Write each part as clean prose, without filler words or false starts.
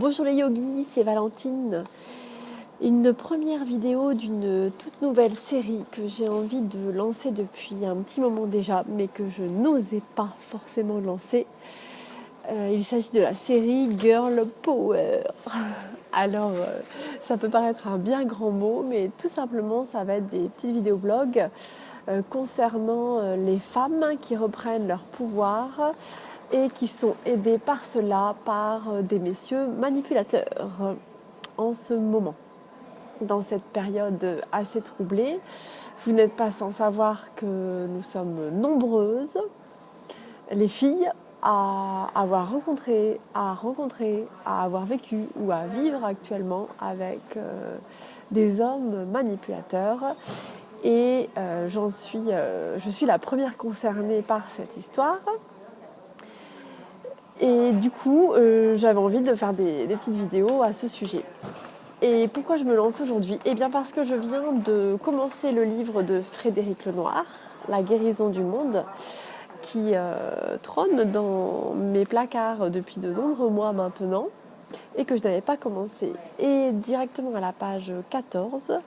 Bonjour les yogis, c'est Valentine. Une première vidéo d'une toute nouvelle série que j'ai envie de lancer depuis un petit moment déjà, mais que je n'osais pas forcément lancer. Il s'agit de la série Girl Power. Alors, ça peut paraître un bien grand mot, mais tout simplement, ça va être des petites vidéoblogs concernant les femmes qui reprennent leur pouvoir et qui sont aidées par cela par des messieurs manipulateurs en ce moment. Dans cette période assez troublée, vous n'êtes pas sans savoir que nous sommes nombreuses, les filles, à avoir rencontré, à avoir vécu ou à vivre actuellement avec des hommes manipulateurs. Et je suis la première concernée par cette histoire. Et du coup, j'avais envie de faire des petites vidéos à ce sujet. Et pourquoi je me lance aujourd'hui ? Eh bien parce que je viens de commencer le livre de Frédéric Lenoir, La guérison du monde, qui trône dans mes placards depuis de nombreux mois maintenant et que je n'avais pas commencé. Et directement à la page 14,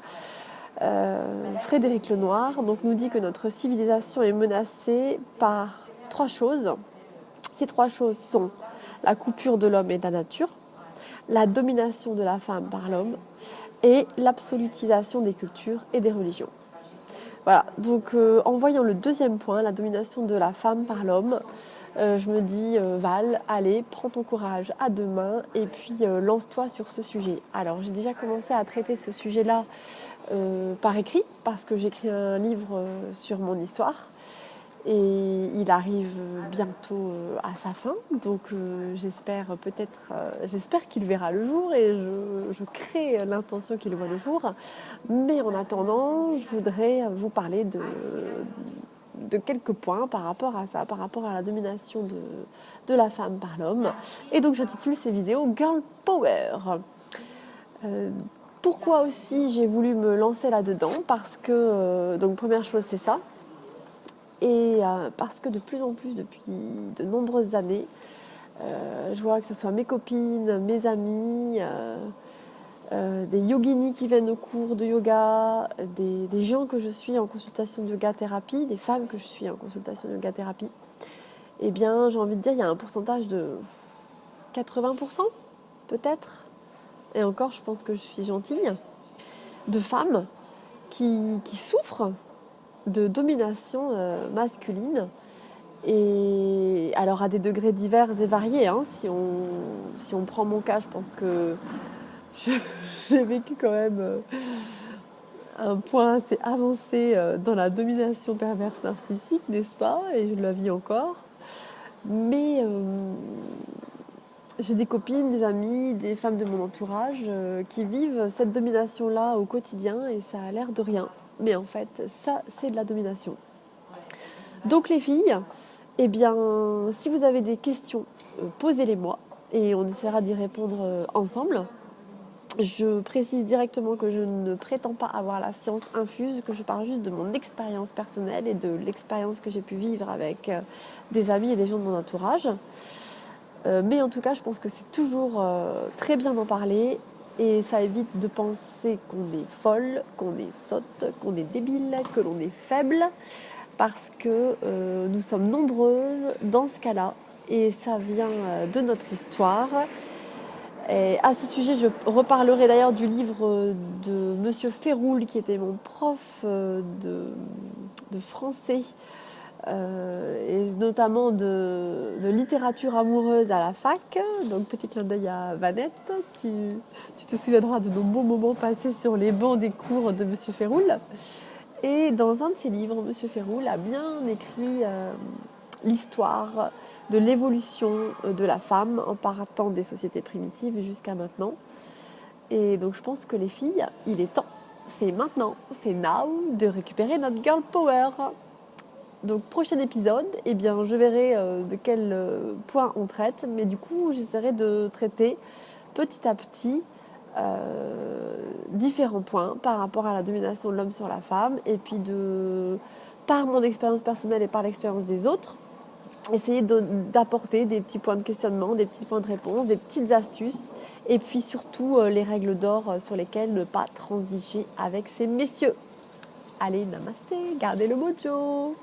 Frédéric Lenoir nous dit que notre civilisation est menacée par 3 choses. Ces 3 choses sont la coupure de l'homme et de la nature, la domination de la femme par l'homme et l'absolutisation des cultures et des religions. Voilà, donc en voyant le deuxième point, la domination de la femme par l'homme, je me dis Val, allez, prends ton courage à deux mains et puis lance-toi sur ce sujet. Alors j'ai déjà commencé à traiter ce sujet-là par écrit parce que j'écris un livre sur mon histoire. Et il arrive bientôt à sa fin, donc j'espère qu'il verra le jour et je crée l'intention qu'il voit le jour. Mais en attendant, je voudrais vous parler de quelques points par rapport à ça, par rapport à la domination de la femme par l'homme. Et donc j'intitule ces vidéos Girl Power. Pourquoi aussi j'ai voulu me lancer là-dedans ? Parce que, donc première chose c'est ça. Et parce que de plus en plus, depuis de nombreuses années, je vois que ce soit mes copines, mes amis, des yoginis qui viennent au cours de yoga, des gens que je suis en consultation de yoga thérapie, des femmes que je suis en consultation de yoga thérapie, eh bien j'ai envie de dire il y a un pourcentage de 80% peut-être, et encore je pense que je suis gentille, de femmes qui souffrent de domination masculine, et alors à des degrés divers et variés. Si on prend mon cas, je pense que j'ai vécu quand même un point assez avancé dans la domination perverse narcissique, n'est-ce pas ? Et je la vis encore. Mais j'ai des copines, des amies, des femmes de mon entourage qui vivent cette domination-là au quotidien et ça a l'air de rien. Mais en fait, ça, c'est de la domination. Donc les filles, eh bien, si vous avez des questions, posez-les-moi et on essaiera d'y répondre ensemble. Je précise directement que je ne prétends pas avoir la science infuse, que je parle juste de mon expérience personnelle et de l'expérience que j'ai pu vivre avec des amis et des gens de mon entourage. Mais en tout cas, je pense que c'est toujours très bien d'en parler et ça évite de penser qu'on est folle, qu'on est sotte, qu'on est débile, que l'on est faible, parce que nous sommes nombreuses dans ce cas-là et ça vient de notre histoire. Et à ce sujet, je reparlerai d'ailleurs du livre de Monsieur Féroul, qui était mon prof de français, et notamment de littérature amoureuse à la fac. Donc petit clin d'œil à Vanette, tu te souviendras de nos beaux moments passés sur les bancs des cours de Monsieur Féroul. Et dans un de ses livres, Monsieur Féroul a bien écrit l'histoire de l'évolution de la femme en partant des sociétés primitives jusqu'à maintenant. Et donc je pense que les filles, il est temps, c'est maintenant, c'est now, de récupérer notre girl power. Donc prochain épisode, eh bien, je verrai de quel point on traite, mais du coup j'essaierai de traiter petit à petit différents points par rapport à la domination de l'homme sur la femme, et puis par mon expérience personnelle et par l'expérience des autres, essayer d'apporter des petits points de questionnement, des petits points de réponse, des petites astuces et puis surtout les règles d'or sur lesquelles ne pas transiger avec ces messieurs. Allez, namasté, gardez le mojo.